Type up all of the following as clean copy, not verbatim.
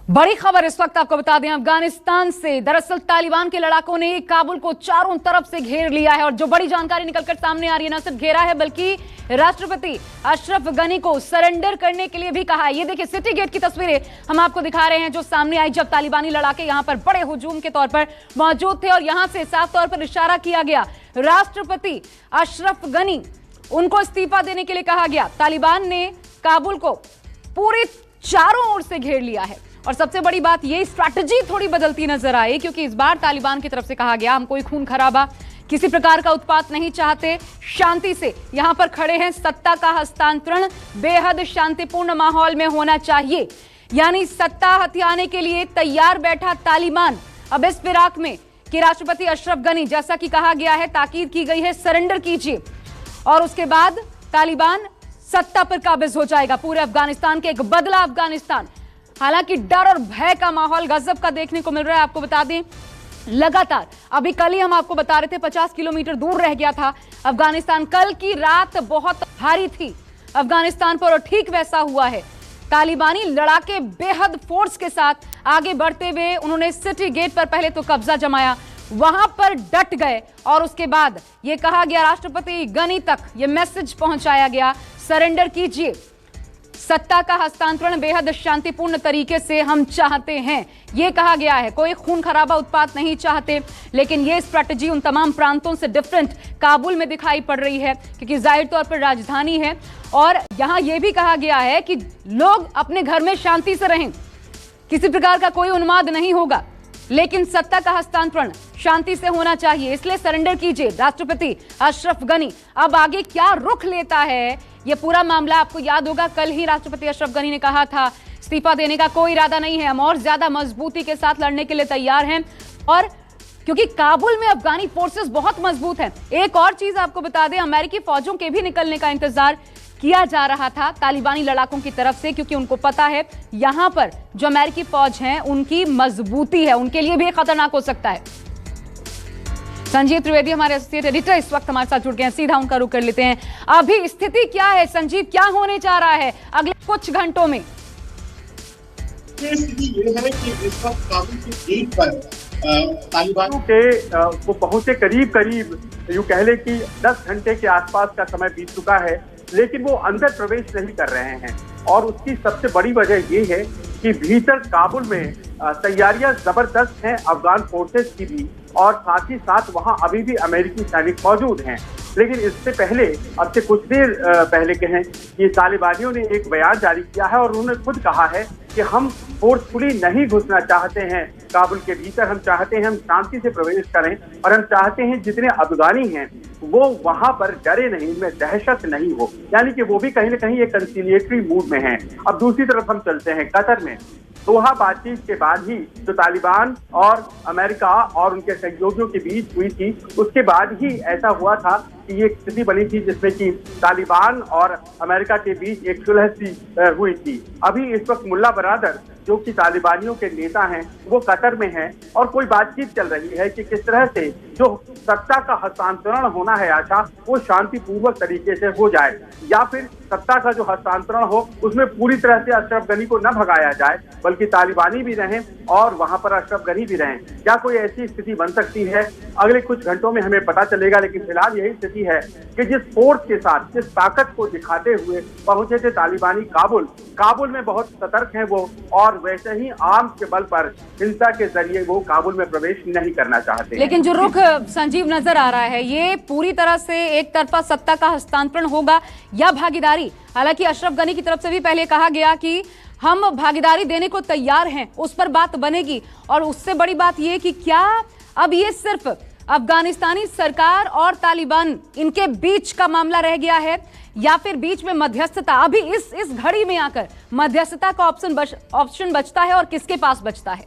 बड़ी खबर इस वक्त आपको बता दें अफगानिस्तान से। दरअसल तालिबान के लड़ाकों ने काबुल को चारों तरफ से घेर लिया है और जो बड़ी जानकारी निकलकर सामने आ रही है, न सिर्फ घेरा है बल्कि राष्ट्रपति अशरफ गनी को सरेंडर करने के लिए भी कहा है। ये देखिए सिटी गेट की तस्वीरें हम आपको दिखा रहे हैं जो सामने आई जब तालिबानी लड़ाके यहां पर बड़े हुजूम के तौर पर मौजूद थे और यहां से साफ तौर पर इशारा किया गया राष्ट्रपति अशरफ गनी उनको इस्तीफा देने के लिए कहा गया। तालिबान ने काबुल को पूरी चारों ओर से घेर लिया है और सबसे बड़ी बात ये स्ट्रैटेजी थोड़ी बदलती नजर आई क्योंकि इस बार तालिबान की तरफ से कहा गया हम कोई खून खराबा किसी प्रकार का उत्पात नहीं चाहते, शांति से यहां पर खड़े हैं, सत्ता का हस्तांतरण बेहद शांतिपूर्ण माहौल में होना चाहिए। यानी सत्ता हथियाने के लिए तैयार बैठा तालिबान अब इस फिराक में कि राष्ट्रपति अशरफ गनी जैसा कि कहा गया है, ताकीद की गई है सरेंडर कीजिए और उसके बाद तालिबान सत्ता पर काबिज हो जाएगा पूरे अफगानिस्तान के। एक बदला अफगानिस्तान। हालांकि डर और भय का माहौल गजब का देखने को मिल रहा है। आपको बता दें लगातार अभी कल ही हम आपको बता रहे थे 50 किलोमीटर दूर रह गया था अफगानिस्तान। कल की रात बहुत भारी थी अफगानिस्तान पर और ठीक वैसा हुआ है। तालिबानी लड़ाके बेहद फोर्स के साथ आगे बढ़ते हुए उन्होंने सिटी गेट पर पहले तो कब्जा जमाया, वहां पर डट गए और उसके बाद यह कहा गया राष्ट्रपति गनी तक यह मैसेज पहुंचाया गया सरेंडर कीजिए, सत्ता का हस्तांतरण बेहद शांतिपूर्ण तरीके से हम चाहते हैं, यह कहा गया है। कोई खून खराबा उत्पात नहीं चाहते। लेकिन यह स्ट्रैटेजी उन तमाम प्रांतों से डिफरेंट काबुल में दिखाई पड़ रही है क्योंकि जाहिर तौर पर राजधानी है और यहां यह भी कहा गया है कि लोग अपने घर में शांति से रहें, किसी प्रकार का कोई उन्माद नहीं होगा, लेकिन सत्ता का हस्तांतरण शांति से होना चाहिए, इसलिए सरेंडर कीजिए। राष्ट्रपति अशरफ गनी अब आगे क्या रुख लेता है यह पूरा मामला आपको याद होगा। कल ही राष्ट्रपति अशरफ गनी ने कहा था इस्तीफा देने का कोई इरादा नहीं है, हम और ज्यादा मजबूती के साथ लड़ने के लिए तैयार हैं और क्योंकि काबुल में अफगानी फोर्सेस बहुत मजबूत हैं। एक और चीज आपको बता दें, अमेरिकी फौजों के भी निकलने का इंतजार किया जा रहा था तालिबानी लड़ाकों की तरफ से क्योंकि उनको पता है यहां पर जो अमेरिकी फौज हैं उनकी मजबूती है, उनके लिए भी खतरनाक हो सकता है। संजीव त्रिवेदी हमारे एसोसिएट एडिटर इस वक्त हमारे साथ जुड़ गए हैं, सीधा उनका रुख कर लेते हैं। अभी स्थिति क्या है संजीव, क्या होने जा रहा है अगले कुछ घंटों में? स्थिति ये है कि इस वक्त काबुल के गेट पर तालिबानों के वो पहुंचे करीब यूं कह ले कि 10 घंटे के आसपास का समय बीत चुका है, लेकिन वो अंदर प्रवेश नहीं कर रहे हैं और उसकी सबसे बड़ी वजह ये है कि भीतर काबुल में तैयारियां जबरदस्त हैं अफगान फोर्सेस की भी और साथ ही साथ वहां अभी भी अमेरिकी सैनिक मौजूद हैं। लेकिन इससे पहले अब से कुछ देर पहले कहें कि तालिबानियों ने एक बयान जारी किया है और उन्होंने खुद कहा है कि हम फोर्सफुली नहीं घुसना चाहते हैं काबुल के भीतर, हम चाहते हैं हम शांति से प्रवेश करें और हम चाहते हैं जितने अफगानी हैं वो वहां पर डरे नहीं, उनमें दहशत नहीं हो, यानी कि वो भी कहीं ना कहीं एक कंसिलिएटरी मूड में हैं। अब दूसरी तरफ हम चलते हैं कतर में। दोहा बातचीत के बाद ही जो तालिबान और अमेरिका और उनके सहयोगियों के बीच हुई थी उसके बाद ही ऐसा हुआ था कि ये स्थिति बनी थी जिसमें कि तालिबान और अमेरिका के बीच एक सुलह सी हुई थी। अभी इस वक्त मुल्ला बरादर जो कि तालिबानियों के नेता हैं वो कतर में हैं और कोई बातचीत चल रही है कि किस तरह से जो सत्ता का हस्तांतरण होना है आशा वो शांतिपूर्वक तरीके से हो जाए या फिर सत्ता का जो हस्तांतरण हो उसमें पूरी तरह से अशरफ गनी को न भगाया जाए बल्कि तालिबानी भी रहें और वहां पर अशरफ गनी भी रहें। क्या कोई ऐसी स्थिति बन सकती है? अगले कुछ घंटों में हमें पता चलेगा, लेकिन फिलहाल यही स्थिति है कि जिस फोर्स के साथ जिस ताकत को दिखाते हुए पहुंचे थे तालिबानी काबुल में बहुत सतर्क हैं वो और वैसे ही आर्म्स के बल पर हिंसा के जरिए वो काबुल में प्रवेश नहीं करना चाहते। लेकिन जो रुख संजीव नजर आ रहा है ये पूरी तरह से एक तरफा सत्ता का हस्तांतरण होगा या भागीदारी? हालांकि अशरफ गनी की तरफ से भी पहले कहा गया कि हम भागीदारी देने को तैयार हैं, उस पर बात बनेगी और उससे बड़ी बात यह कि क्या अब ये सिर्फ अफगानिस्तानी सरकार और तालिबान इनके बीच का मामला रह गया है या फिर बीच में मध्यस्थता? अभी इस घड़ी में आकर मध्यस्थता का ऑप्शन बचता है और किसके पास बचता है?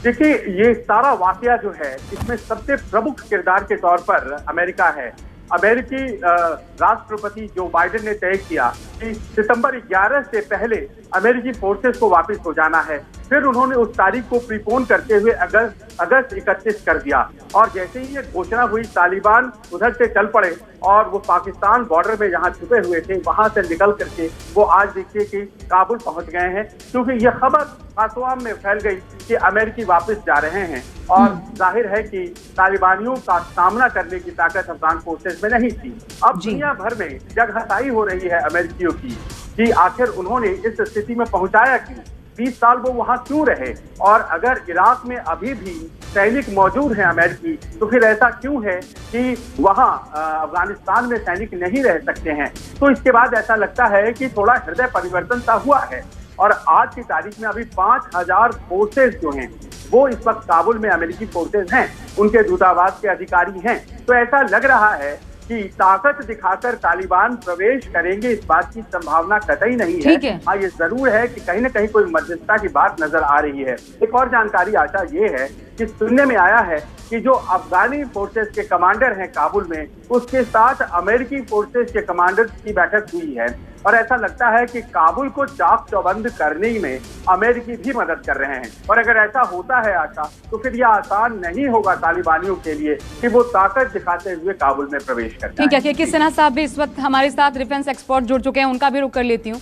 देखिए ये सारा वाकया जो है इसमें सबसे प्रमुख किरदार के तौर पर अमेरिका है अमेरिकी राष्ट्रपति जो बाइडेन ने तय किया कि सितंबर 11 से पहले अमेरिकी फोर्सेस को वापस हो जाना है। फिर उन्होंने उस तारीख को प्रीपोन करते हुए अगस्त 31 कर दिया। और जैसे ही ये घोषणा हुई, तालिबान उधर से चल पड़े और वो पाकिस्तान बॉर्डर में जहां छुपे हुए थे वहां से निकल करके वो आज देखिए कि काबुल पहुंच गए हैं, क्योंकि ये खबर आसवाम में फैल गई कि अमेरिकी वापस जा रहे हैं। और जाहिर है कि तालिबानियों का सामना करने की ताकत अफगान फोर्सेस में नहीं थी। अब दुनिया भर में जगहसाई हो रही है अमेरिकियों की कि आखिर उन्होंने इस स्थिति में पहुंचाया क्यों, 20 साल वो वहां क्यों रहे, और अगर इराक में अभी भी सैनिक मौजूद हैं अमेरिकी, तो फिर ऐसा क्यों है कि वहां अफगानिस्तान में सैनिक नहीं रह सकते हैं। तो इसके बाद ऐसा लगता है कि थोड़ा हृदय परिवर्तन सा हुआ है। और आज की तारीख में अभी 5000 फोर्सेस जो हैं वो इस वक्त काबुल में अमेरिकी फोर्सेस हैं, उनके दूतावास के अधिकारी हैं। तो ऐसा लग रहा है कि ताकत दिखाकर तालिबान प्रवेश करेंगे, इस बात की संभावना कतई नहीं है। हाँ, ये जरूर है कि कहीं न कहीं कोई मध्यस्थता की बात नजर आ रही है। एक और जानकारी आशा ये है कि सुनने में आया है कि जो अफगानी फोर्सेस के कमांडर हैं काबुल में, उसके साथ अमेरिकी फोर्सेस के कमांडर्स की बैठक हुई है। और ऐसा लगता है कि काबुल को चाक चौबंद करने में अमेरिकी भी मदद कर रहे हैं। और अगर ऐसा होता है आशा, तो फिर यह आसान नहीं होगा तालिबानियों के लिए कि वो ताकत दिखाते हुए काबुल में प्रवेश करें। ठीक है, के सिन्हा साहब भी इस वक्त हमारे साथ डिफेंस एक्सपर्ट जुड़ चुके हैं, उनका भी रुख कर लेती हूँ।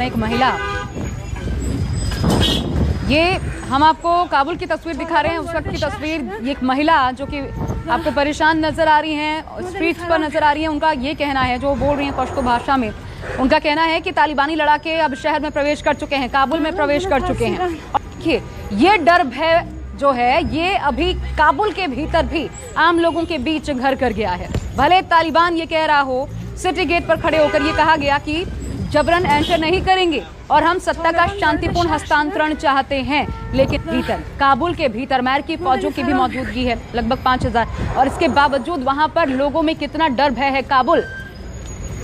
एक महिला, ये हम आपको काबुल की तस्वीर दिखा रहे हैं, उस वक्त की तस्वीर। ये एक महिला जो कि आपको परेशान नजर आ रही हैं, स्ट्रीट्स पर नजर आ रही हैं, उनका ये कहना है, जो बोल रही हैं पश्तो भाषा में, उनका कहना है कि तालिबानी लड़ाके अब शहर में प्रवेश कर चुके हैं, काबुल में प्रवेश कर चुके हैं। और देखिए, ये डर भय जो है ये अभी काबुल के भीतर भी आम लोगों के बीच घर कर गया है। भले तालिबान ये कह रहा हो, सिटी गेट पर खड़े होकर ये कहा गया कि जबरन एंटर नहीं करेंगे और हम सत्ता का शांतिपूर्ण हस्तांतरण चाहते हैं, लेकिन भीतर काबुल के भीतर अमेरिकी फौजों की भी मौजूदगी है, लगभग 5000। और इसके बावजूद वहां पर लोगों में कितना डर भय है। काबुल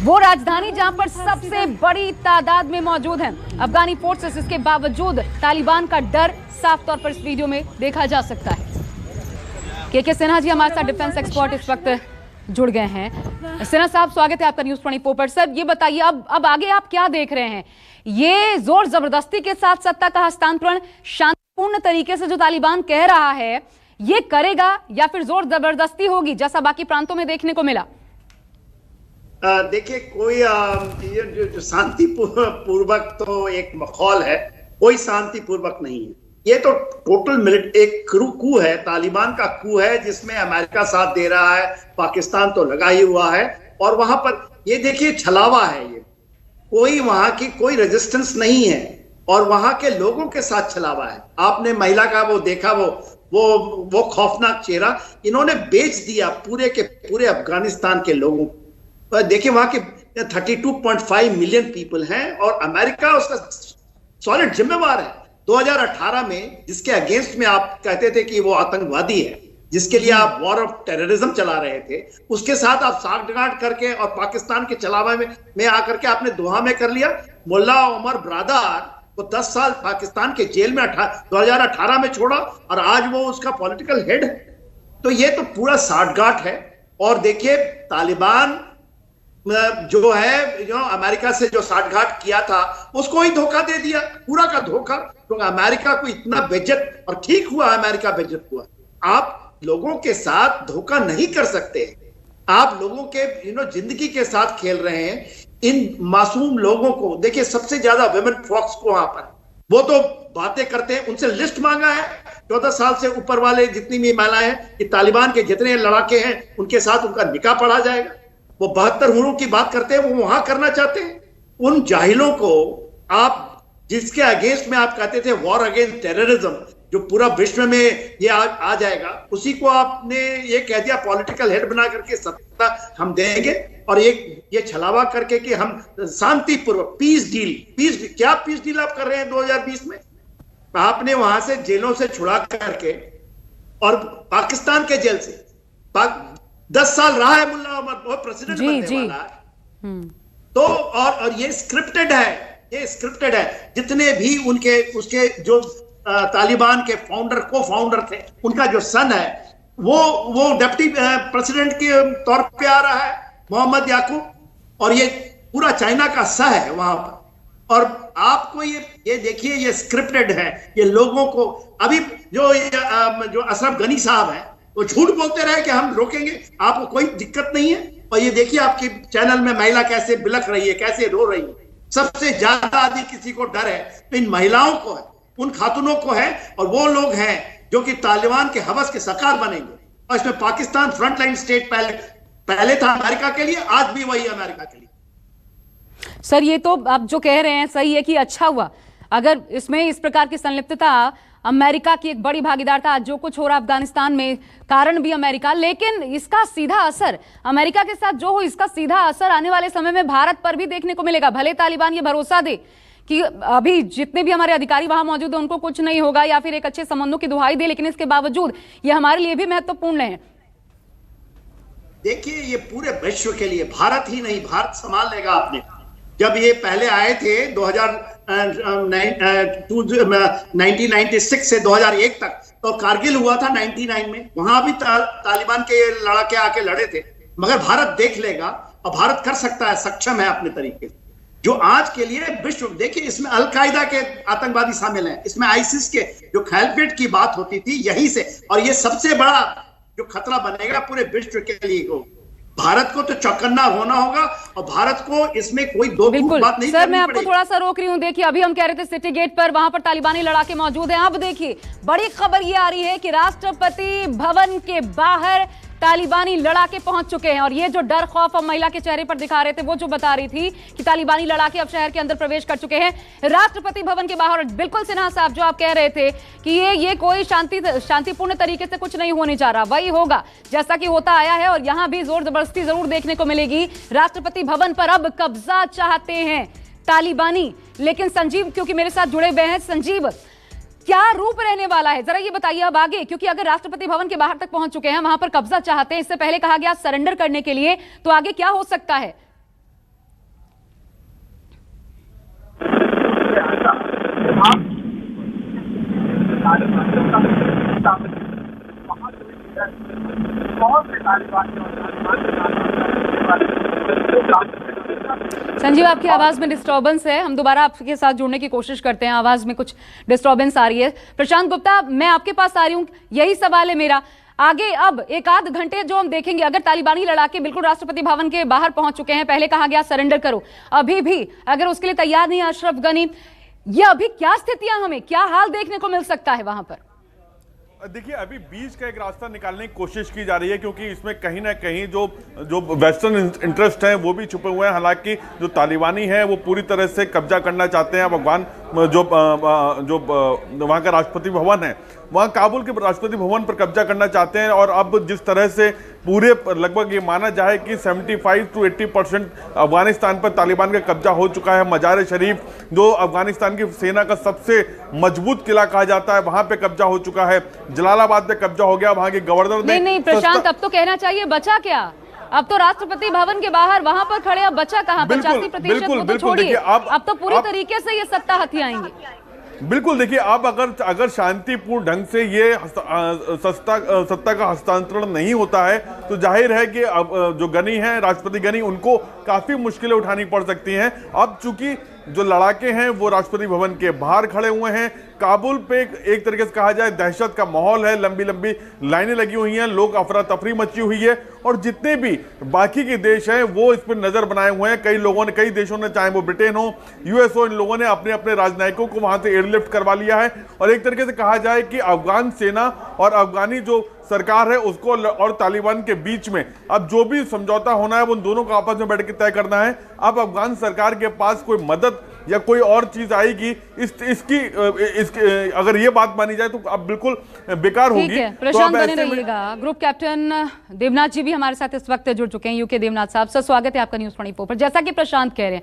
वो राजधानी जहां पर सबसे बड़ी तादाद में मौजूद है अफगानी फोर्सेस, इसके बावजूद तालिबान का डर साफ तौर पर इस वीडियो में देखा जा सकता है। के सिन्हा जी हमारे साथ डिफेंस एक्सपर्ट इस वक्त जुड़ गए हैं। सिन्हा साहब, स्वागत है आपका न्यूज़ 24 पर। सर, ये बताइए अब आगे आप क्या देख रहे हैं? ये जोर जबरदस्ती के साथ सत्ता का हस्तांतरण शांतिपूर्ण तरीके से जो तालिबान कह रहा है, ये करेगा या फिर जोर जबरदस्ती होगी जैसा बाकी प्रांतों में देखने को मिला? देखिए, कोई जो शांतिपूर्वक तो एक माहौल है, कोई शांतिपूर्वक नहीं है। ये तो टोटल एक कू है, तालिबान का कू है, जिसमें अमेरिका साथ दे रहा है, पाकिस्तान तो लगा ही हुआ है। और वहां पर ये देखिए छलावा है, ये कोई वहां की कोई रेजिस्टेंस नहीं है और वहां के लोगों के साथ छलावा है। आपने महिला का वो देखा, वो खौफनाक चेहरा इन्होंने बेच दिया पूरे के पूरे अफगानिस्तान के लोगों को। देखिए, वहां के 32.5 मिलियन पीपल हैं और अमेरिका उसका सॉलिड जिम्मेवार है। 2018 में जिसके अगेंस्ट में आप कहते थे कि वो आतंकवादी है, जिसके लिए आप वॉर ऑफ टेररिज्म चला रहे थे, उसके साथ आप साठगांठ करके और पाकिस्तान के चलावे में आकर के आपने दोहा में कर लिया। मुल्ला उमर बरादार को 10 साल पाकिस्तान के जेल में 2018 में छोड़ा और आज वो उसका पॉलिटिकल हेड है। तो ये तो पूरा साठगांठ है। और देखिए, तालिबान जो है, जो अमेरिका से जो साठगांठ किया था, उसको ही धोखा दे दिया, पूरा का धोखा। तो अमेरिका को इतना बेइज्जत, और ठीक हुआ अमेरिका बेइज्जत हुआ। आप लोगों के साथ धोखा नहीं कर सकते, आप लोगों के जिंदगी के साथ खेल रहे हैं। इन मासूम लोगों को देखिए, सबसे ज्यादा विमेन फॉक्स को वहां पर वो तो बातें करते हैं, उनसे लिस्ट मांगा है 14 साल से ऊपर वाले जितनी भी महिलाएं हैं कि तालिबान के जितने लड़ाके हैं उनके साथ उनका निकाह पढ़ा जाएगा। वो 72 हुरों की बात करते हैं, वो वहां करना चाहते हैं। उन जाहिलों को आप, जिसके अगेंस्ट में आप कहते थे वॉर अगेंस्ट टेररिज्म, जो पूरा विश्व में ये आ जाएगा, उसी को आपने ये कह दिया पॉलिटिकल हेड बना करके सत्ता हम देंगे, और ये छलावा करके कि हम शांतिपूर्वक पीस डील क्या पीस डील आप कर रहे हैं 2020 में? आपने वहां से जेलों से छुड़ा करके, और पाकिस्तान के जेल से 10 साल रहा है मुल्ला उमर, वो प्रेसिडेंट बनने वाला है। तो और ये स्क्रिप्टेड है, ये स्क्रिप्टेड है। जितने भी उसके जो तालिबान के को फाउंडर थे, उनका जो सन है वो डिप्टी प्रेसिडेंट के तौर पे आ रहा है, मोहम्मद याकूब, और ये पूरा चाइना का सा है वहां पर। और आपको ये देखिए, ये स्क्रिप्टेड है। ये लोगों को अभी जो अशरफ गनी साहब है वो झूठ बोलते रहे कि हम रोकेंगे, आपको कोई दिक्कत नहीं है। और ये देखिए आपके चैनल में महिला कैसे बिलख रही है, कैसे रो रही है। सबसे ज्यादा यदि किसी को डर है तो इन महिलाओं को है, उन खातूनों को है, और वो लोग हैं जो कि तालिबान के हवस के शिकार बनेंगे। और इसमें पाकिस्तान फ्रंटलाइन स्टेट पहले था अमेरिका के लिए, आज भी वही अमेरिका के लिए। सर, ये तो आप जो कह रहे हैं सही है कि अच्छा हुआ अगर इसमें इस प्रकार की संलिप्तता, अमेरिका की एक बड़ी भागीदार था। जो कुछ हो रहा अफगानिस्तान में, कारण भी अमेरिका, लेकिन इसका सीधा असर अमेरिका के साथ जो हो, इसका सीधा असर आने वाले समय में भारत पर भी देखने को मिलेगा। भले तालिबान ये भरोसा दे कि अभी जितने भी हमारे अधिकारी वहां मौजूद हैं उनको कुछ नहीं होगा, या फिर एक अच्छे संबंधों की दुहाई दे, लेकिन इसके बावजूद ये हमारे लिए भी महत्वपूर्ण है। देखिए, ये पूरे विश्व के लिए, भारत ही नहीं, भारत संभाल लेगा। आपने जब ये पहले आए थे 1996 से 2001 तक, तो कारगिल हुआ था 99 में, वहां भी तालिबान के लड़ाके आके लड़े थे। मगर भारत देख लेगा, और भारत कर सकता है, सक्षम है अपने तरीके से। जो आज के लिए विश्व, देखिए इसमें अलकायदा के आतंकवादी शामिल हैं, इसमें आईसिस के जो खैलपेट की बात होती थी यहीं से, और ये सबसे बड़ा जो खतरा बनेगा पूरे विश्व के लिए हो। भारत को तो चौकन्ना होना होगा, और भारत को इसमें कोई दो बात नहीं। सर, मैं आपको थोड़ा सा रोक रही हूँ। देखिए, अभी हम कह रहे थे सिटी गेट पर वहां पर तालिबानी लड़ाके मौजूद हैं। अब देखिए, बड़ी खबर ये आ रही है कि राष्ट्रपति भवन के बाहर तालिबानी लड़ाके पहुंच चुके हैं। और ये जो डर खौफ अब महिला के चेहरे पर दिखा रहे थे, वो जो बता रही थी कि तालिबानी लड़ाके अब शहर के अंदर प्रवेश कर चुके हैं राष्ट्रपति भवन के बाहर। बिल्कुल सिन्हा साहब, जो आप कह रहे थे कि ये कोई शांतिपूर्ण तरीके से कुछ नहीं होने जा रहा, वही होगा जैसा कि होता आया है। और यहां भी जोर जबरदस्ती जरूर देखने को मिलेगी। राष्ट्रपति भवन पर अब कब्जा चाहते हैं तालिबानी। लेकिन संजीव, क्योंकि मेरे साथ जुड़े हुए हैं, संजीव, क्या रूप रहने वाला है, जरा ये बताइए अब आगे। क्योंकि अगर राष्ट्रपति भवन के बाहर तक पहुंच चुके हैं, वहां पर कब्जा चाहते हैं, इससे पहले कहा गया सरेंडर करने के लिए, तो आगे क्या हो सकता है? संजीव, आपकी आवाज में डिस्टर्बेंस है, हम दोबारा आपके साथ जुड़ने की कोशिश करते हैं। आवाज में कुछ डिस्टर्बेंस आ रही है। प्रशांत गुप्ता, मैं आपके पास आ रही हूं, यही सवाल है मेरा। आगे अब एक आध घंटे जो हम देखेंगे, अगर तालिबानी लड़ाके बिल्कुल राष्ट्रपति भवन के बाहर पहुंच चुके हैं, पहले कहा गया सरेंडर करो, अभी भी अगर उसके लिए तैयार नहीं है अशरफ गनी, ये अभी क्या स्थितियां, हमें क्या हाल देखने को मिल सकता है वहां पर? देखिए, अभी बीच का एक रास्ता निकालने की कोशिश की जा रही है, क्योंकि इसमें कहीं ना कहीं जो वेस्टर्न इंटरेस्ट हैं वो भी छुपे हुए हैं। हालांकि जो तालिबानी है वो पूरी तरह से कब्जा करना चाहते हैं। अब अफगान जो वहाँ का राष्ट्रपति भवन है, वहाँ काबुल के राष्ट्रपति भवन पर कब्जा करना चाहते हैं। और अब जिस तरह से पूरे लगभग ये माना जाए कि 75 to 80% अफगानिस्तान पर तालिबान का कब्जा हो चुका है। मजार शरीफ, जो अफगानिस्तान की सेना का सबसे मजबूत किला कहा जाता है, वहां पे कब्जा हो चुका है। जलालाबाद पे कब्जा हो गया। वहां के गवर्नर ने नहीं प्रशांत, अब तो कहना चाहिए बचा क्या? अब तो राष्ट्रपति भवन के बाहर वहां पर खड़े, अब बचा कहां? 85% तो छोड़िए, अब तो पूरी तरीके से ये सत्ता हथियाएंगे। बिल्कुल, देखिए, अब अगर शांतिपूर्ण ढंग से ये सत्ता का हस्तांतरण नहीं होता है, तो जाहिर है कि अब जो गनी हैं, राष्ट्रपति गनी, उनको काफी मुश्किलें उठानी पड़ सकती हैं। अब चूंकि जो लड़ाके हैं वो राष्ट्रपति भवन के बाहर खड़े हुए हैं, काबुल पे एक तरीके से कहा जाए दहशत का माहौल है, लंबी लंबी लाइनें लगी हुई हैं, लोग अफरा तफरी मची हुई है और जितने भी बाकी के देश हैं वो इस पर नजर बनाए हुए हैं। कई देशों ने, चाहे वो ब्रिटेन हो, यूएस हो, इन लोगों ने अपने अपने राजनयिकों को वहां से एयरलिफ्ट करवा लिया है और एक तरीके से कहा जाए कि अफगान सेना और अफगानी जो सरकार है उसको और तालिबान के बीच में अब जो भी समझौता होना है वो उन दोनों को आपस में बैठ के तय करना है। अब अफगान सरकार के पास कोई मदद या कोई और चीज आएगी इसकी अगर ये बात मानी जाए तो अब बिल्कुल बेकार होगी। प्रशांत बने रहिएगा। ग्रुप कैप्टन देवनाथ जी भी हमारे साथ इस वक्त जुड़ चुके हैं। यूके देवनाथ साहब, सर स्वागत है आपका न्यूज़ 24 पर। जैसा कि प्रशांत कह रहे हैं,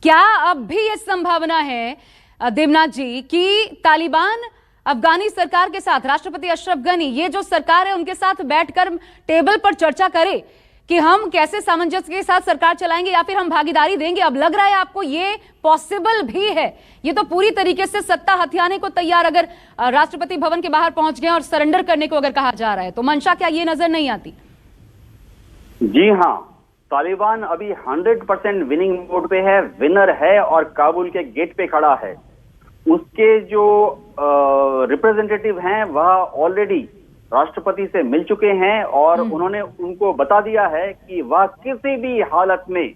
क्या अब भी ये संभावना है देवनाथ जी कि तालिबान अफगानी सरकार के साथ, राष्ट्रपति अशरफ गनी, ये जो सरकार है उनके साथ बैठकर टेबल पर चर्चा करे कि हम कैसे सामंजस्य के साथ सरकार चलाएंगे या फिर हम भागीदारी देंगे? अब लग रहा है आपको ये पॉसिबल भी है? ये तो पूरी तरीके से सत्ता हथियाने को तैयार, अगर राष्ट्रपति भवन के बाहर पहुंच गए और सरेंडर करने को अगर कहा जा रहा है तो मंशा क्या ये नजर नहीं आती? जी हाँ, तालिबान अभी 100% विनिंग मोड पे है, विनर है और काबुल के गेट पे खड़ा है। उसके जो रिप्रेजेंटेटिव हैं वह ऑलरेडी राष्ट्रपति से मिल चुके हैं और उन्होंने उनको बता दिया है कि वह किसी भी हालत में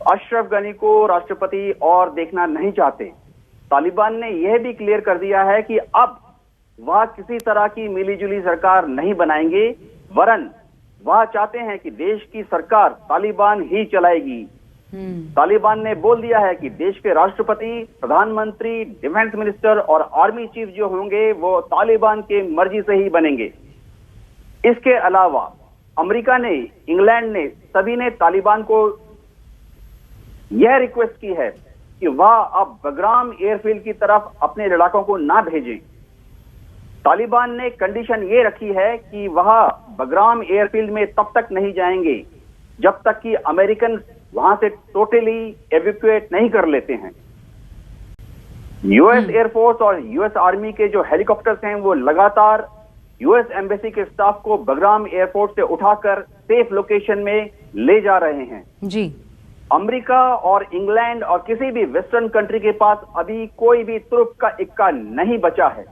अशरफ गनी को राष्ट्रपति और देखना नहीं चाहते। तालिबान ने यह भी क्लियर कर दिया है कि अब वह किसी तरह की मिलीजुली सरकार नहीं बनाएंगे, वरन वह चाहते हैं कि देश की सरकार तालिबान ही चलाएगी। तालिबान ने बोल दिया है कि देश के राष्ट्रपति, प्रधानमंत्री, डिफेंस मिनिस्टर और आर्मी चीफ जो होंगे वो तालिबान के मर्जी से ही बनेंगे। इसके अलावा अमेरिका ने, इंग्लैंड ने, सभी ने तालिबान को यह रिक्वेस्ट की है कि वह अब बगराम एयरफील्ड की तरफ अपने लड़ाकों को ना भेजें। तालिबान ने कंडीशन ये रखी है कि वह बगराम एयरफील्ड में तब तक नहीं जाएंगे जब तक कि अमेरिकन वहां से टोटली एवैक्यूएट नहीं कर लेते हैं। यूएस एयरफोर्स और यूएस आर्मी के जो हेलीकॉप्टर्स हैं वो लगातार यूएस एम्बेसी के स्टाफ को बगराम एयरपोर्ट से उठाकर सेफ लोकेशन में ले जा रहे हैं। जी, अमेरिका और इंग्लैंड और किसी भी वेस्टर्न कंट्री के पास अभी कोई भी तुर्क का इक्का नहीं बचा है।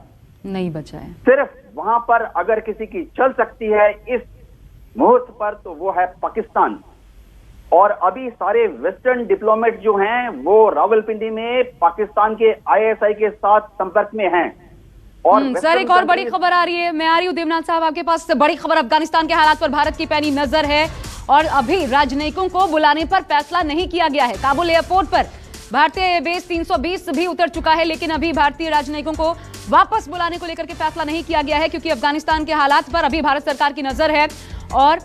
सिर्फ वहां पर अगर किसी की चल सकती है इस मुहूर्त पर तो वो है पाकिस्तान। और अभी सारे वेस्टर्न डिप्लोमेट जो हैं वो रावलपिंडी में पाकिस्तान के आईएसआई के साथ संपर्क में हैं। और सर एक और बड़ी खबर आ रही है, मैं आ रही हूँ देवनाथ साहब आपके पास। बड़ी खबर, अफगानिस्तान के हालात पर भारत की पैनी नजर है और अभी राजनयिकों को बुलाने पर फैसला नहीं किया गया है। काबुल एयरपोर्ट पर भारतीय बेस 320 भी उतर चुका है, लेकिन अभी भारतीय राजनयिकों को वापस बुलाने को लेकर के फैसला नहीं किया गया है क्योंकि अफगानिस्तान के हालात पर अभी भारत सरकार की नजर है। और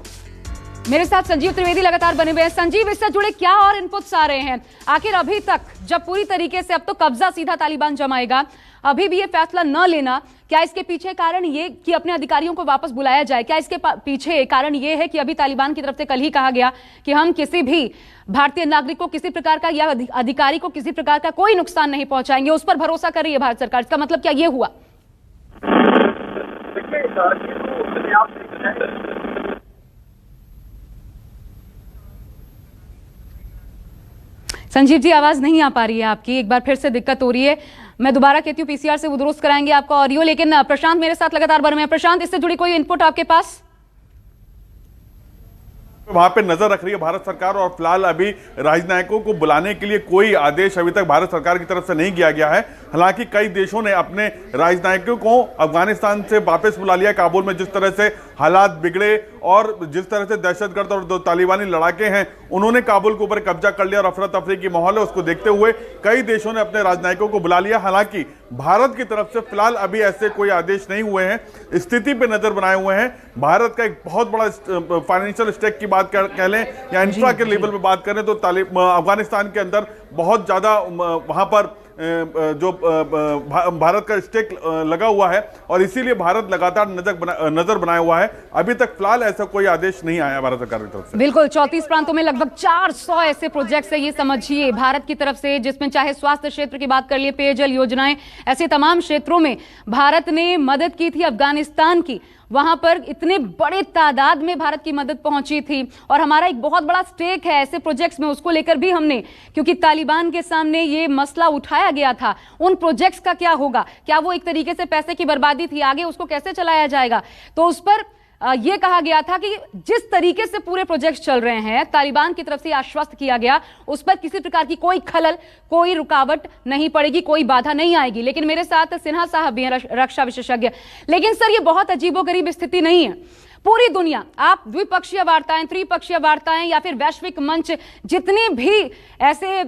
मेरे साथ संजीव त्रिवेदी लगातार बने हुए हैं। संजीव, इससे जुड़े क्या और इनपुट्स आ रहे हैं? आखिर अभी तक जब पूरी तरीके से अब तो कब्जा सीधा तालिबान जमाएगा, अभी भी ये फैसला न लेना, क्या इसके पीछे कारण ये कि अपने अधिकारियों को वापस बुलाया जाए? क्या इसके पीछे कारण ये है कि अभी तालिबान की तरफ से कल ही कहा गया कि हम किसी भी भारतीय नागरिक को किसी प्रकार का या अधिकारी को किसी प्रकार का कोई नुकसान नहीं पहुंचाएंगे, उस पर भरोसा कर रही है भारत सरकार? इसका मतलब क्या ये हुआ? संजीव जी, आवाज नहीं आ पा रही है आपकी, एक बार फिर से दिक्कत हो रही है। मैं दोबारा कहती हूँ पीसीआर से वो दुरुस्त कराएंगे आपका ऑडियो। लेकिन प्रशांत मेरे साथ लगातार बने हुए हैं। प्रशांत, इससे जुड़ी कोई इनपुट आपके पास? वहां पे नजर रख रही है भारत सरकार और फिलहाल अभी राजनयिकों को बुलाने के लिए कोई आदेश अभी तक भारत सरकार की तरफ से नहीं किया गया है। हालांकि कई देशों ने अपने राजनयिकों को अफगानिस्तान से वापस बुला लिया। काबुल में जिस तरह से हालात बिगड़े और जिस तरह से दहशतगर्द और तालिबानी लड़ाके हैं उन्होंने काबुल के ऊपर कब्जा कर लिया और अफरा तफरी की माहौल है, उसको देखते हुए कई देशों ने अपने राजनयिकों को बुला लिया। हालांकि भारत की तरफ से फिलहाल अभी ऐसे कोई आदेश नहीं हुए हैं, स्थिति पे नजर बनाए हुए हैं। भारत का एक बहुत बड़ा फाइनेंशियल स्टेक की बात कह लें या इंफ्रा के लेवल पे बात करें तो अफगानिस्तान के अंदर बहुत ज्यादा वहां पर जो भारत का स्टेक लगा हुआ है और इसीलिए भारत लगातार नजर बनाया हुआ है। अभी तक फिलहाल ऐसा कोई आदेश नहीं आया भारत सरकार की तरफ से। बिल्कुल, 34 प्रांतों में लगभग 400 ऐसे प्रोजेक्ट्स है, ये समझिए भारत की तरफ से, जिसमें चाहे स्वास्थ्य क्षेत्र की बात कर लिए, पेयजल योजनाएं, ऐसे तमाम क्षेत्रों में भारत ने मदद की थी अफगानिस्तान की। वहां पर इतने बड़े तादाद में भारत की मदद पहुंची थी और हमारा एक बहुत बड़ा स्टेक है ऐसे प्रोजेक्ट्स में, उसको लेकर भी हमने, क्योंकि तालिबान के सामने ये मसला उठाया बताया गया था उन प्रोजेक्ट्स का क्या होगा, क्या वो एक तरीके से पैसे की बर्बादी थी, आगे उसको कैसे चलाया जाएगा। तो उस पर यह कहा गया था कि जिस तरीके से पूरे प्रोजेक्ट्स चल रहे हैं, तालिबान की तरफ से आश्वस्त किया गया उस पर किसी प्रकार की कोई खलल, कोई रुकावट नहीं पड़ेगी, कोई बाधा नहीं आएगी। लेकिन मेरे साथ सिन्हा साहब भी हैं, रक्षा विशेषज्ञ। लेकिन सर, ये बहुत अजीबोगरीब स्थिति नहीं है। पूरी दुनिया, आप द्विपक्षीय वार्ताएं, त्रिपक्षीय वार्ताएं या फिर वैश्विक मंच, जितने भी ऐसे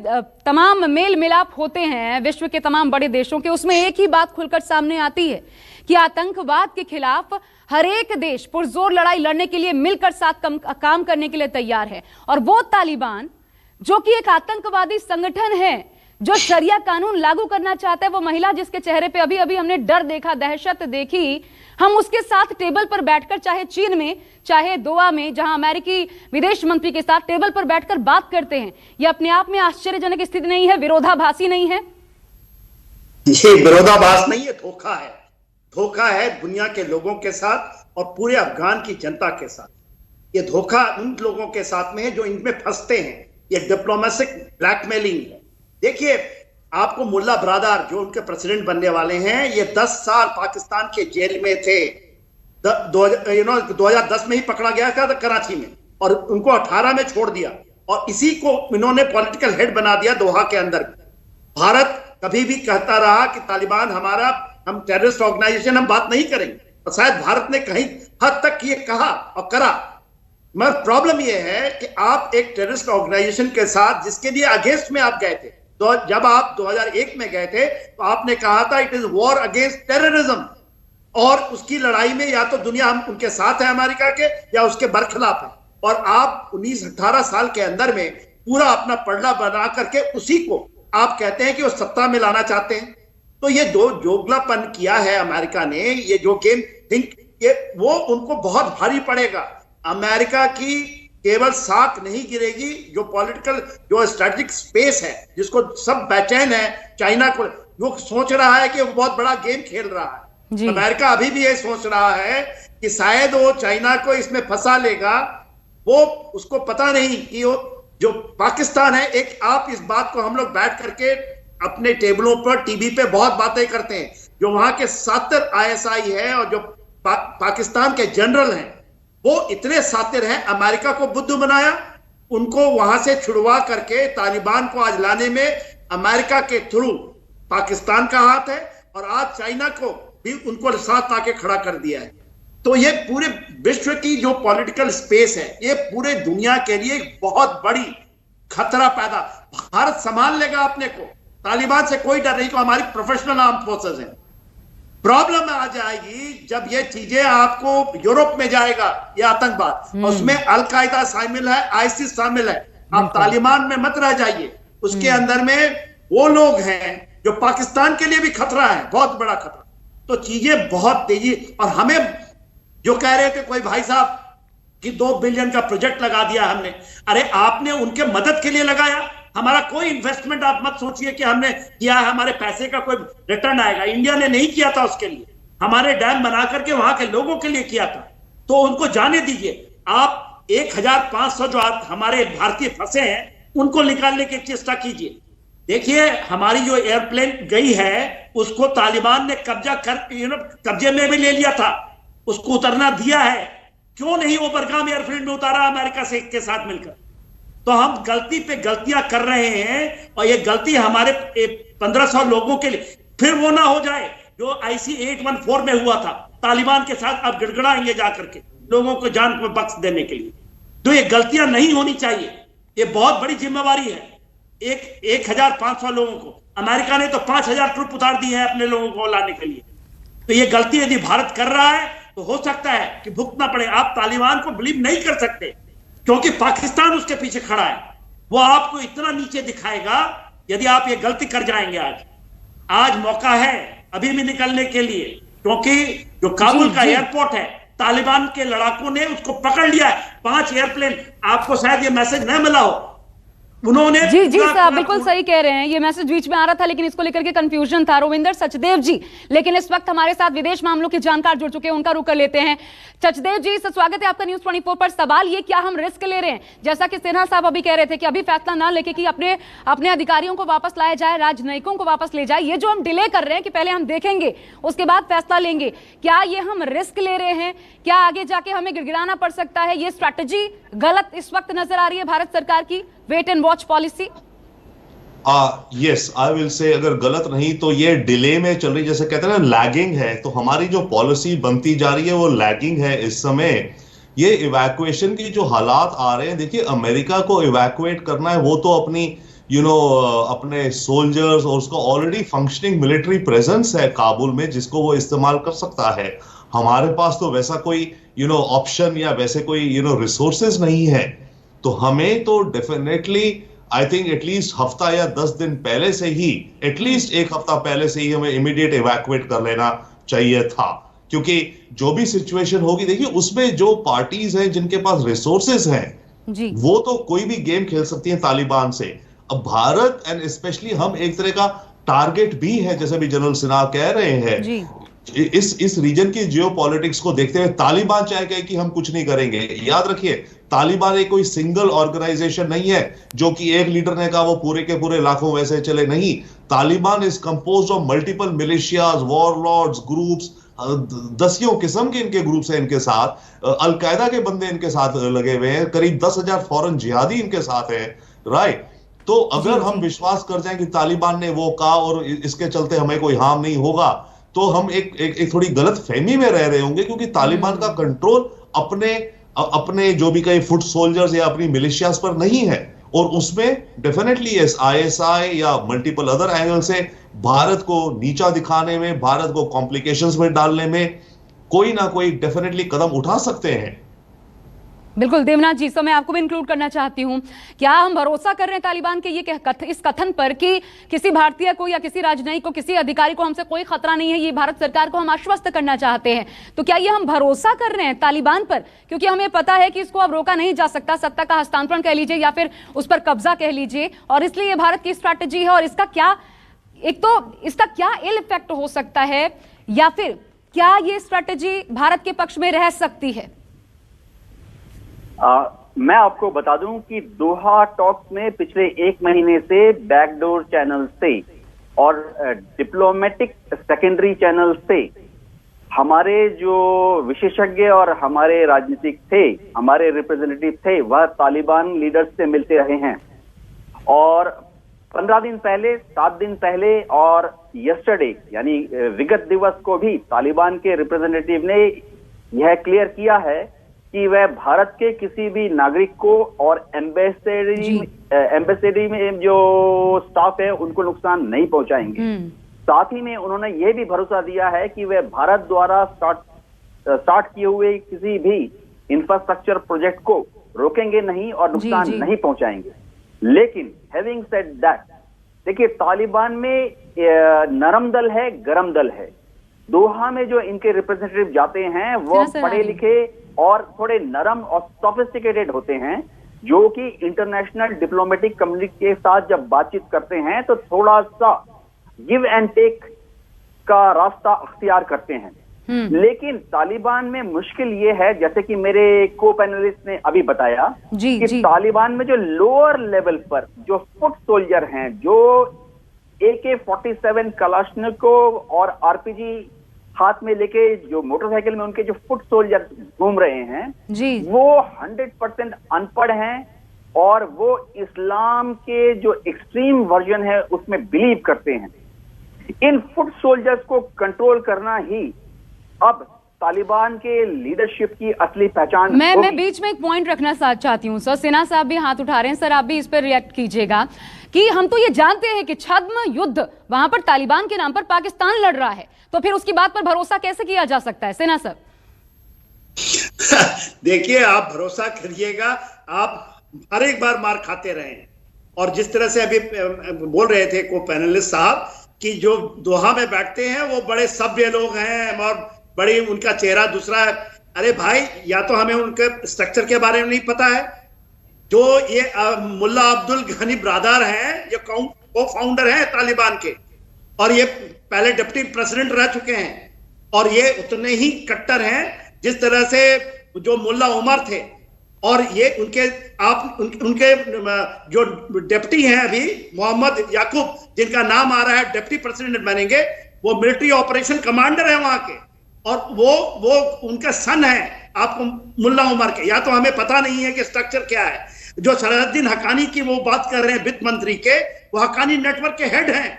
तमाम मेल मिलाप होते हैं विश्व के तमाम बड़े देशों के, उसमें एक ही बात खुलकर सामने आती है कि आतंकवाद के खिलाफ हर एक देश पुरजोर लड़ाई लड़ने के लिए मिलकर साथ काम करने के लिए तैयार है। और वो तालिबान जो कि एक आतंकवादी संगठन है, जो शरिया कानून लागू करना चाहता है, वो महिला जिसके चेहरे पे अभी अभी हमने डर देखा, दहशत देखी, हम उसके साथ टेबल पर बैठकर, चाहे चीन में चाहे दोहा में, जहां अमेरिकी विदेश मंत्री के साथ टेबल पर बैठकर बात करते हैं। यह अपने आप में आश्चर्यजनक स्थिति नहीं है, विरोधाभासी नहीं है? ये विरोधाभास नहीं है, धोखा है। धोखा है दुनिया के लोगों के साथ और पूरे अफगान की जनता के साथ। ये धोखा उन लोगों के साथ में है जो इनमें फंसते हैं। ये डिप्लोमेटिक ब्लैकमेलिंग है। देखिए, आपको मुल्ला ब्रादर जो उनके प्रेसिडेंट बनने वाले हैं, ये 10 साल पाकिस्तान के जेल में थे। 2010 में ही पकड़ा गया था कराची में, और उनको 18 में छोड़ दिया, और इसी को इन्होंने पॉलिटिकल हेड बना दिया दोहा के अंदर। भारत कभी भी कहता रहा कि तालिबान हम टेररिस्ट ऑर्गेनाइजेशन, हम बात नहीं करेंगे, और शायद भारत ने कहीं हद तक ये कहा और करा। मगर प्रॉब्लम ये है कि आप एक टेररिस्ट ऑर्गेनाइजेशन के साथ, जिसके लिए अगेंस्ट में आप गए थे, तो जब आप 2001 में गए थे तो आपने कहा था it is war against terrorism, और उसकी लड़ाई में या तो दुनिया हम उनके साथ है अमेरिका के, या उसके बरखिलाफ है। और आप 19-18 साल के अंदर में पूरा अपना पलड़ा बना करके उसी को आप कहते हैं कि वो सत्ता में लाना चाहते हैं। तो ये दो जोगलापन किया है अमेरिका ने, ये जो गेम थिंक, ये वो उनको बहुत भारी पड़ेगा। अमेरिका की केवल साख नहीं गिरेगी, जो पॉलिटिकल, जो स्ट्रेटेजिक स्पेस है, जिसको सब बेचैन है, चाइना को वो सोच रहा है कि वो बहुत बड़ा गेम खेल रहा है। अमेरिका अभी भी ये सोच रहा है कि शायद वो चाइना को इसमें फंसा लेगा। वो उसको पता नहीं कि वो जो पाकिस्तान है, एक आप इस बात को हम लोग बैठ करके अपने टेबलों पर, टीवी पे बहुत बातें करते हैं, जो वहां के 70 ISI है और जो पाकिस्तान के जनरल हैं, वो इतने सातिर हैं, अमेरिका को बुद्धू बनाया, उनको वहां से छुड़वा करके तालिबान को आज लाने में अमेरिका के थ्रू पाकिस्तान का हाथ है, और आज चाइना को भी उनको साथ आके खड़ा कर दिया है। तो ये पूरे विश्व की जो पॉलिटिकल स्पेस है, ये पूरे दुनिया के लिए बहुत बड़ी खतरा पैदा। भारत संभाल लेगा अपने को, तालिबान से कोई डर नहीं, तो हमारी प्रोफेशनल आर्म फोर्सेस हैं। प्रॉब्लम आ जाएगी जब ये चीजें आपको यूरोप में जाएगा, ये आतंकवाद, उसमें अलकायदा शामिल है, आईसिस शामिल है। आप तालिबान में मत रह जाइए, उसके अंदर में वो लोग हैं जो पाकिस्तान के लिए भी खतरा है, बहुत बड़ा खतरा। तो चीजें बहुत तेजी, और हमें जो कह रहे थे कोई भाई साहब कि 2 बिलियन का प्रोजेक्ट लगा दिया हमने, अरे आपने उनके मदद के लिए लगाया, हमारा कोई इन्वेस्टमेंट आप मत सोचिए कि हमने किया है, हमारे पैसे का कोई रिटर्न आएगा। इंडिया ने नहीं किया था उसके लिए, हमारे डैम बना करके वहां के लोगों के लिए किया था, तो उनको जाने दीजिए। आप 1500 जो हमारे भारतीय फंसे हैं, उनको निकालने की चेष्टा कीजिए। देखिए, हमारी जो एयरप्लेन गई है, उसको तालिबान ने कब्जे में भी ले लिया था, उसको उतरना दिया है। क्यों नहीं वो बरगाम एयरफील्ड में उतारा अमेरिका से के साथ मिलकर? तो हम गलती पे गलतियां कर रहे हैं, और ये गलती हमारे 1500 लोगों के लिए फिर वो ना हो जाए जो IC 814 में हुआ था तालिबान के साथ। अब गिड़गड़ाएंगे जाकर के लोगों को जान को बख्श देने के लिए। तो ये गलतियां नहीं होनी चाहिए, ये बहुत बड़ी जिम्मेवारी है। 1500 लोगों को अमेरिका ने तो 5000 ट्रुप उतार दी है अपने लोगों को लाने के लिए। तो ये गलती यदि भारत कर रहा है तो हो सकता है कि भुगतना पड़े। आप तालिबान को बिलीव नहीं कर सकते, क्योंकि पाकिस्तान उसके पीछे खड़ा है। वो आपको इतना नीचे दिखाएगा यदि आप ये गलती कर जाएंगे। आज मौका है अभी भी निकलने के लिए, क्योंकि जो काबुल का एयरपोर्ट है, तालिबान के लड़ाकों ने उसको पकड़ लिया है। 5 एयरप्लेन, आपको शायद ये मैसेज न मिला हो, उन्होंने जी साहब बिल्कुल सही कह रहे हैं। ये मैसेज बीच में आ रहा था लेकिन इसको लेकर के कंफ्यूजन था। रविंदर सचदेव जी, लेकिन इस वक्त हमारे साथ विदेश मामलों के जानकार जुड़ चुके हैं, उनका रुख कर लेते हैं। सचदेव जी, स्वागत है आपका न्यूज़ 24 पर। सवाल ये, क्या हम रिस्क ले रहे हैं? जैसा कि सिन्हा साहब अभी कह रहे थे कि अभी फैसला ना लेके कि अपने अधिकारियों को वापस लाया जाए, राजनयिकों को वापस ले जाए, ये जो हम डिले कर रहे हैं कि पहले हम देखेंगे उसके बाद फैसला लेंगे, क्या ये हम रिस्क ले रहे हैं? क्या आगे जाके हमें गिड़गिड़ाना पड़ सकता है? ये स्ट्रैटेजी गलत इस वक्त नजर आ रही है भारत सरकार की, wait and watch policy. Yes, I will say अगर गलत नहीं तो ये डिले में चल रही, जैसे कहते हैं ना लैगिंग है, तो हमारी जो पॉलिसी बनती जा रही है वो लैगिंग है इस समय। ये इवैक्यूएशन की जो हालात आ रहे हैं, देखिए अमेरिका को इवैक्यूएट करना है, वो तो अपनी अपने सोल्जर्स और उसका ऑलरेडी फंक्शनिंग मिलिट्री प्रेजेंस है काबुल में, जिसको वो इस्तेमाल कर सकता है। हमारे पास तो वैसा कोई ऑप्शन या वैसे कोई रिसोर्सेज नहीं है। तो हमें तो डेफिनेटली आई थिंक एटलीस्ट हफ्ता या 10 दिन पहले से ही, एटलीस्ट एक हफ्ता पहले से ही हमें इमीडिएट इवैक्यूएट कर लेना चाहिए था, क्योंकि जो भी सिचुएशन होगी, देखिए उसमें जो पार्टीज हैं जिनके पास रिसोर्सेज हैं जी, वो तो कोई भी गेम खेल सकती है तालिबान से। अब भारत एंड स्पेशली हम एक तरह का टारगेट भी है, जैसे भी जनरल सिन्हा कह रहे हैं जी। इस रीजन की जियोपॉलिटिक्स को देखते हुए। तालिबान चाहे कहे कि हम कुछ नहीं करेंगे, याद रखिए तालिबान एक कोई सिंगल ऑर्गेनाइजेशन नहीं है जो कि एक लीडर ने कहा वो पूरे के पूरे लाखों वैसे चले, नहीं। Taliban is composed of multiple militias, warlords, groups, दसियों किस्म के इनके ग्रुप्स हैं इनके साथ। अलकायदा के बंदे इनके साथ लगे हुए हैं, करीब 10,000 फॉरेन जिहादी इनके साथ हैं, राइट। तो अगर हम विश्वास कर जाएं कि तालिबान ने वो कहा और इसके चलते हमें कोई हार्म नहीं होगा, तो हम एक थोड़ी गलत फहमी में रह रहे होंगे, क्योंकि तालिबान का कंट्रोल अपने जो भी कई फुट सोल्जर्स या अपनी मिलिशियाज पर नहीं है, और उसमें डेफिनेटली ISI या मल्टीपल अदर एंगल से भारत को नीचा दिखाने में, भारत को कॉम्प्लिकेशंस में डालने में कोई ना कोई डेफिनेटली कदम उठा सकते हैं। बिल्कुल देवनाथ जी, मैं आपको भी इंक्लूड करना चाहती हूं। क्या हम भरोसा कर रहे हैं तालिबान के इस कथन पर कि किसी भारतीय को या किसी राजनयिक को, किसी अधिकारी को हमसे कोई खतरा नहीं है, ये भारत सरकार को हम आश्वस्त करना चाहते हैं, तो क्या ये हम भरोसा कर रहे हैं तालिबान पर? क्योंकि हमें पता है कि इसको अब रोका नहीं जा सकता, सत्ता का हस्तांतरण कह लीजिए या फिर उस पर कब्जा कह लीजिए, और इसलिए ये भारत की स्ट्रैटेजी है। और इसका क्या इल इफेक्ट हो सकता है, या फिर क्या ये स्ट्रैटेजी भारत के पक्ष में रह सकती है? मैं आपको बता दूं कि दोहा टॉक्स में पिछले 1 महीने से बैकडोर चैनल से और डिप्लोमेटिक सेकेंडरी चैनल से हमारे जो विशेषज्ञ और हमारे राजनीतिक थे, हमारे रिप्रेजेंटेटिव थे, वह तालिबान लीडर्स से मिलते रहे हैं। और 15 दिन पहले, 7 दिन पहले और यस्टरडे यानी विगत दिवस को भी तालिबान के रिप्रेजेंटेटिव ने यह क्लियर किया है कि वह भारत के किसी भी नागरिक को और एम्बेसडरी में जो स्टाफ है उनको नुकसान नहीं पहुंचाएंगे। साथ ही में उन्होंने यह भी भरोसा दिया है कि वह भारत द्वारा स्टार्ट किए हुए किसी भी इंफ्रास्ट्रक्चर प्रोजेक्ट को रोकेंगे नहीं और नुकसान नहीं पहुंचाएंगे। लेकिन हैविंग सेड दैट, देखिए तालिबान में नरम दल है, गरम दल है। दोहा में जो इनके रिप्रेजेंटेटिव जाते हैं वो पढ़े लिखे और थोड़े नरम और सोफिस्टिकेटेड होते हैं, जो कि इंटरनेशनल डिप्लोमेटिक कम्युनिटी के साथ जब बातचीत करते हैं तो थोड़ा सा गिव एंड टेक का रास्ता अख्तियार करते हैं। लेकिन तालिबान में मुश्किल ये है, जैसे कि मेरे को पैनलिस्ट ने अभी बताया कि तालिबान में जो लोअर लेवल पर जो फुट सोल्जर हैं, जो AK-47 कलाश्निकोव और RPG हाथ में लेके जो मोटरसाइकिल में उनके जो फुट सोल्जर घूम रहे हैं वो 100% अनपढ़ हैं और वो इस्लाम के जो एक्सट्रीम वर्जन है उसमें बिलीव करते हैं। इन फुट सोल्जर्स को कंट्रोल करना ही अब तालिबान के लीडरशिप की असली पहचान। मैं बीच में एक पॉइंट रखना चाहती हूँ सर। सिन्हा साहब भी हाथ उठा रहे हैं, सर आप भी इस पर रिएक्ट कीजिएगा कि हम तो ये जानते हैं कि छद्म युद्ध वहां पर तालिबान के नाम पर पाकिस्तान लड़ रहा है, तो फिर उसकी बात पर भरोसा कैसे किया जा सकता है? सिन्हा साहब देखिए, आप भरोसा करिएगा, आप हर एक बार मार खाते रहे हैं। और जिस तरह से अभी बोल रहे थे को पैनलिस्ट साहब कि जो दोहा में बैठते हैं वो बड़े सभ्य लोग हैं और बड़ी उनका चेहरा दूसरा है। अरे भाई, या तो हमें उनके स्ट्रक्चर के बारे में नहीं पता है जो ये मुल्ला अब्दुल गनी ब्रदर हैं, ये को फाउंडर हैं तालिबान के, और ये पहले डिप्टी प्रेसिडेंट रह चुके हैं, और ये उतने ही कट्टर हैं जिस तरह से जो मुल्ला उमर थे, और ये उनके जो डिप्टी हैं अभी मोहम्मद याकूब, जिनका नाम आ रहा है डिप्टी प्रेसिडेंट बनेंगे, वो मिलिट्री ऑपरेशन कमांडर है वहां के, और वो उनका सन है आपको मुल्ला उमर के। या तो हमें पता नहीं है कि स्ट्रक्चर क्या है। जो सलाहुद्दीन हक्कानी की वो बात कर रहे हैं वित्त मंत्री के, वो हक्कानी नेटवर्क के हेड हैं,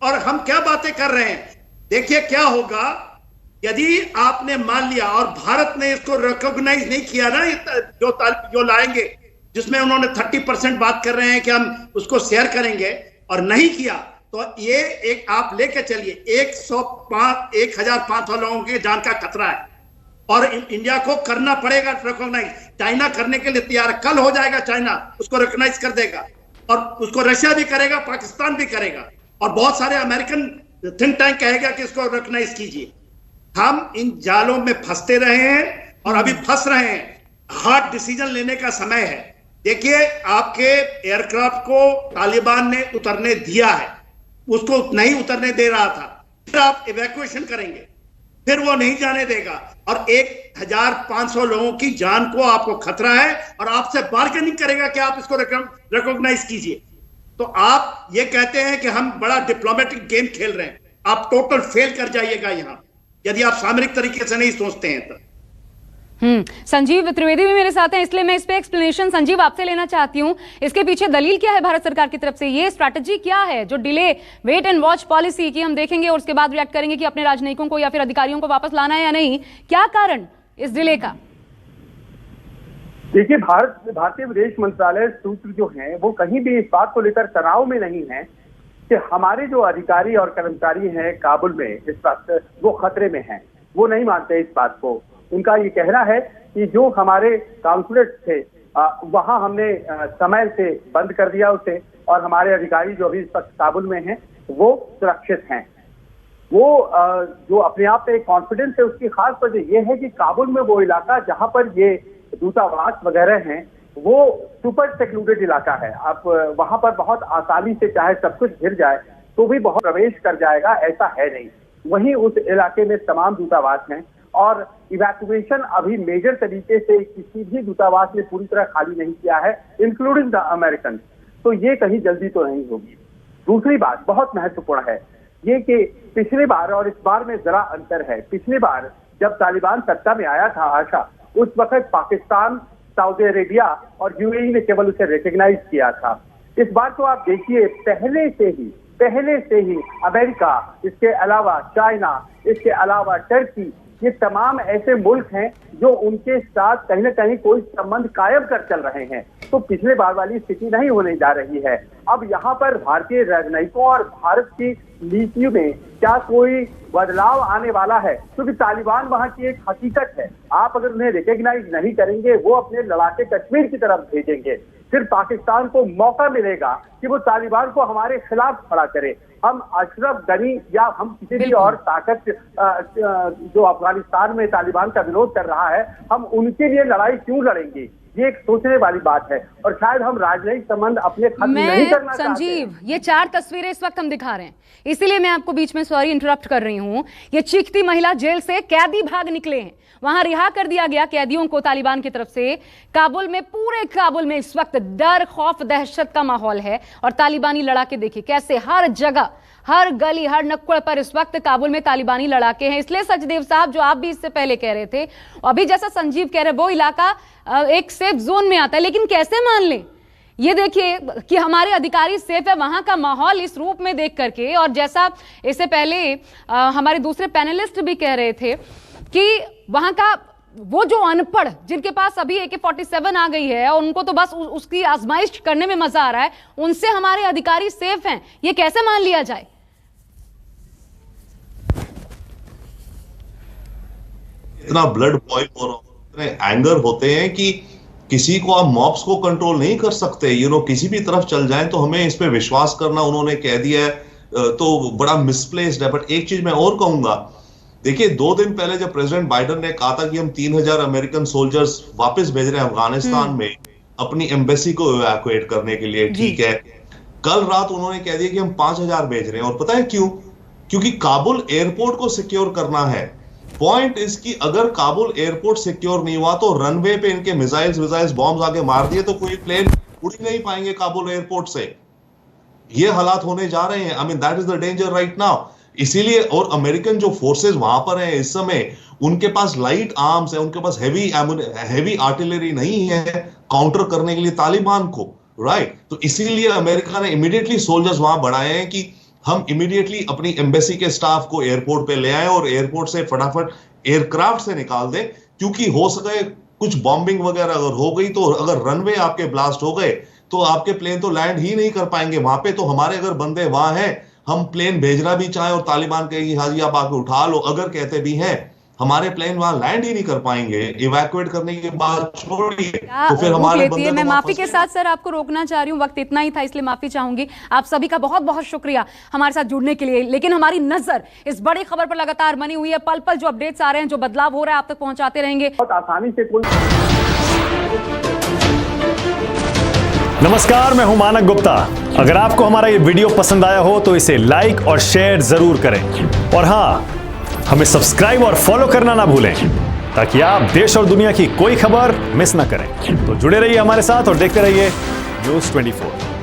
और हम क्या बातें कर रहे हैं। देखिए क्या होगा यदि आपने मान लिया और भारत ने इसको रिकॉग्नाइज नहीं किया ना, जो लाएंगे, जिसमें उन्होंने 30% बात कर रहे हैं कि हम उसको शेयर करेंगे, और नहीं किया, तो ये एक आप लेके चलिए 1,500 लोगों की जान का खतरा है, और इंडिया को करना पड़ेगा रिकॉग्नाइज। चाइना करने के लिए तैयार, कल हो जाएगा चाइना उसको रिकॉग्नाइज कर देगा, और उसको रशिया भी करेगा, पाकिस्तान भी करेगा, और बहुत सारे अमेरिकन थिंक टैंक कहेगा कि इसको रिकॉग्नाइज कीजिए। हम इन जालों में फंसते रहे हैं और अभी फंस रहे हैं। हार्ड डिसीजन लेने का समय है। देखिए आपके एयरक्राफ्ट को तालिबान ने उतरने दिया है, उसको नहीं उतरने दे रहा था, फिर आप इवैक्यूएशन करेंगे, फिर वो नहीं जाने देगा, और 1,500 लोगों की जान को आपको खतरा है, और आपसे बार्गेनिंग करेगा कि आप इसको रिकॉग्नाइज कीजिए। तो आप ये कहते हैं कि हम बड़ा डिप्लोमेटिक गेम खेल रहे हैं, आप टोटल फेल कर जाइएगा यहां, यदि आप सामरिक तरीके से नहीं सोचते हैं तो। संजीव त्रिवेदी भी मेरे साथ हैं, इसलिए मैं इस पे एक्सप्लेनेशन संजीव आपसे लेना चाहती हूं। इसके पीछे दलील क्या है भारत सरकार की तरफ से? ये स्ट्रैटेजी क्या है जो delay, wait and watch policy की हम देखेंगे और उसके बाद रिएक्ट करेंगे कि अपने राजनयिकों को या फिर अधिकारियों को वापस लाना है या नहीं? क्या कारण इस डिले का? देखिए, भारतीय विदेश मंत्रालय सूत्र जो है वो कहीं भी इस बात को लेकर तनाव में नहीं है कि हमारे जो अधिकारी और कर्मचारी हैं काबुल में इस वक्त वो खतरे में हैं। वो नहीं मानते इस बात को। उनका ये कहना है कि जो हमारे काउंसुलेट थे वहां हमने समय से बंद कर दिया उसे, और हमारे अधिकारी जो अभी इस वक्त काबुल में हैं वो सुरक्षित हैं। वो जो अपने आप में कॉन्फिडेंस है, उसकी खास वजह यह है कि काबुल में वो इलाका जहां पर ये दूतावास वगैरह हैं वो सुपर सेक्लूडेड इलाका है। आप वहां पर बहुत आसानी से चाहे सब कुछ घिर जाए तो भी बहुत प्रवेश कर जाएगा, ऐसा है नहीं। वहीं उस इलाके में तमाम दूतावास हैं, और इवैक्यूएशन अभी मेजर तरीके से किसी भी दूतावास ने पूरी तरह खाली नहीं किया है, इंक्लूडिंग द अमेरिकन। तो ये कहीं जल्दी तो नहीं होगी। दूसरी बात बहुत महत्वपूर्ण है ये कि पिछली बार और इस बार में जरा अंतर है। पिछली बार जब तालिबान सत्ता में आया था आशा, उस वक्त पाकिस्तान, सऊदी अरेबिया और यूएई ने केवल उसे रिकॉग्नाइज किया था। इस बार तो आप देखिए पहले से ही अमेरिका, इसके अलावा चाइना, इसके अलावा टर्की, ये तमाम ऐसे मुल्क हैं जो उनके साथ कहीं ना कहीं कोई संबंध कायम कर चल रहे हैं। तो पिछले बार वाली स्थिति नहीं होने जा रही है। अब यहाँ पर भारतीय राजनयिकों और भारत की नीतियों में क्या कोई बदलाव आने वाला है? क्योंकि तालिबान वहाँ की एक हकीकत है। आप अगर उन्हें रिकॉग्नाइज नहीं करेंगे, वो अपने लड़ाके कश्मीर की तरफ भेजेंगे। फिर पाकिस्तान को मौका मिलेगा कि वो तालिबान को हमारे खिलाफ खड़ा करे। हम अशरफ गनी या हम किसी भी और ताकत जो अफगानिस्तान में तालिबान का विरोध कर रहा है, हम उनके लिए लड़ाई क्यों लड़ेंगे? ये एक सोचने वाली बात है, और शायद हम राजनयिक संबंध अपने खत्म नहीं करना चाहते। संजीव, ये 4 तस्वीरें इस वक्त हम दिखा रहे हैं, इसीलिए मैं आपको बीच में सॉरी इंटरप्ट कर रही हूं। ये चीखती महिला जेल से कैदी भाग निकले हैं, वहां रिहा कर दिया गया कैदियों को तालिबान की तरफ से। काबुल में, पूरे काबुल में इस वक्त डर, खौफ, दहशत का माहौल है, और तालिबानी लड़ाके देखिए कैसे हर जगह, हर गली, हर नुक्कड़ पर इस वक्त काबुल में तालिबानी लड़ाके हैं। इसलिए सचदेव साहब, जो आप भी इससे पहले कह रहे थे, अभी जैसा संजीव कह रहे, वो इलाका एक सेफ जोन में आता है, लेकिन कैसे मान लें? ये देखिए कि हमारे अधिकारी सेफ है, वहां का माहौल इस रूप में देख करके। और जैसा इससे पहले हमारे दूसरे पैनलिस्ट भी कह रहे थे कि वहां का वो जो अनपढ़, जिनके पास अभी AK-47 आ गई है और उनको तो बस उसकी आजमाइश करने में मजा आ रहा है, उनसे हमारे अधिकारी सेफ हैं, ये कैसे मान लिया जाए? इतना ब्लड बॉयल हो रहा है, इतने एंगर होते हैं कि किसी को आप मॉब्स को कंट्रोल नहीं कर सकते। किसी भी तरफ चल जाएं तो हमें इस पे विश्वास करना उन्होंने कह दिया है तो बड़ा मिसप्लेस्ड है। बट एक चीज मैं और कहूंगा, देखिए 2 दिन पहले जब प्रेसिडेंट बाइडेन ने कहा था कि हम 3,000 अमेरिकन सोल्जर्स वापस भेज रहे हैं अफगानिस्तान में, अपनी एम्बेसी को इवैक्यूएट करने के लिए, ठीक है। कल रात उन्होंने कह दिया कि हम 5000 भेज रहे हैं, और पता है क्यों? क्योंकि काबुल एयरपोर्ट को सिक्योर करना है। पॉइंट इसकी, अगर काबुल एयरपोर्ट सिक्योर नहीं हुआ तो रनवे पे इनके मिसाइल्स बॉम्ब्स आके मार दिए तो कोई प्लेन उड़ नहीं पाएंगे काबुल एयरपोर्ट से। ये हालात होने जा रहे हैं। I mean that is the danger right now. इसीलिए, और अमेरिकन जो फोर्सेस वहां पर हैं इस समय, उनके पास लाइट आर्म्स है, उनके पास हैवी आर्टिलरी नहीं है काउंटर करने के लिए तालिबान को, राइट। तो इसीलिए अमेरिका ने इमीडिएटली सोल्जर्स वहां बढ़ाए हैं कि हम इमीडिएटली अपनी एम्बेसी के स्टाफ को एयरपोर्ट पे ले आए और एयरपोर्ट से फटाफट एयरक्राफ्ट से निकाल दें, क्योंकि हो सके कुछ बॉम्बिंग वगैरह अगर हो गई तो अगर रनवे आपके ब्लास्ट हो गए तो आपके प्लेन तो लैंड ही नहीं कर पाएंगे वहां पे। तो हमारे अगर बंदे वहां हैं, हम प्लेन भेजना भी चाहें और तालिबान कहेगी हाजी आप आके उठा लो, अगर कहते भी हैं, हमारे प्लेन वहां लैंड ही नहीं कर पाएंगे। इवैक्यूएट करने के बाद छोड़िए तो फिर हमारे बंदे। मैं माफी के साथ सर आपको रोकना चाह रही हूँ, वक्त इतना ही था इसलिए माफी चाहूंगी। आप सभी का बहुत बहुत शुक्रिया हमारे साथ जुड़ने के लिए। लेकिन हमारी नजर इस बड़ी खबर पर लगातार बनी हुई है। पल पल जो अपडेट्स आ रहे हैं, जो बदलाव हो रहा है, आप तक पहुंचाते रहेंगे बहुत आसानी से। नमस्कार, मैं हूं मानक गुप्ता। अगर आपको हमारा ये वीडियो पसंद आया हो तो इसे लाइक और शेयर जरूर करें, और हां, हमें सब्सक्राइब और फॉलो करना ना भूलें ताकि आप देश और दुनिया की कोई खबर मिस ना करें। तो जुड़े रहिए हमारे साथ और देखते रहिए न्यूज़ 24।